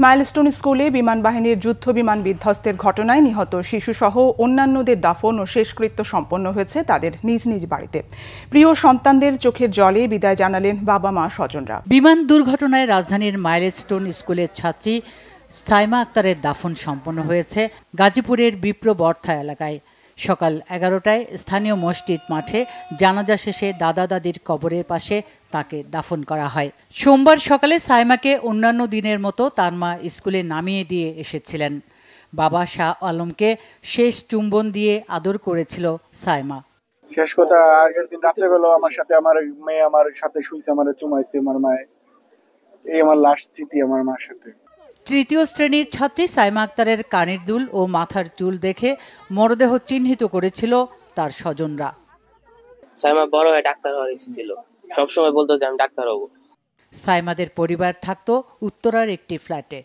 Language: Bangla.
মাইলস্টোন স্কুলে বিমান বাহিনীর যুদ্ধ বিমান বিধ্বস্তের ঘটনায় নিহত শিশুসহ অন্যান্যদের দাফন ও শেষকৃত্য সম্পন্ন হয়েছে তাদের নিজ নিজ বাড়িতে। প্রিয় সন্তানদের চোখের জলে বিদায় জানালেন বাবা মা স্বজনরা। বিমান দুর্ঘটনায় রাজধানীর মাইলস্টোন স্কুলের ছাত্রী সাইমা আক্তারের দাফন সম্পন্ন হয়েছে গাজীপুরের বিপ্রবর্থা এলাকায়। সকাল 11টায় স্থানীয় মসজিদ মাঠে জানাজা শেষে দাদা দাদির কবরের পাশে তাকে দাফন করা হয়। সোমবার সকালে সাইমাকে অন্যান্য দিনের মতো তার মা স্কুলে নামিয়ে দিয়ে এসেছিলেন। বাবা শাহ আলমকে শেষ চুম্বন দিয়ে আদর করেছিল সাইমা। শেষ কথা, আগের দিন রাত্রেবেলা আমার সাথে আমার মেয়ে আমার সাথে শুইছে, আমার চুমাইছে আমার মায়ে। এই আমার লাস্ট স্মৃতি আমার মার সাথে। তৃতীয় শ্রেণীর ছাত্রী সাইমা আক্তারের কানের দুল ও মাথার চুল দেখে মরদেহ চিহ্নিত করেছিল তার স্বজনরা। সাইমা বড় হয়ে ডাক্তার হওয়ার ইচ্ছে ছিল, সবসময় বলতো যে আমি ডাক্তার হব। সাইমাদের পরিবার থাকতো উত্তরার একটি ফ্ল্যাটে।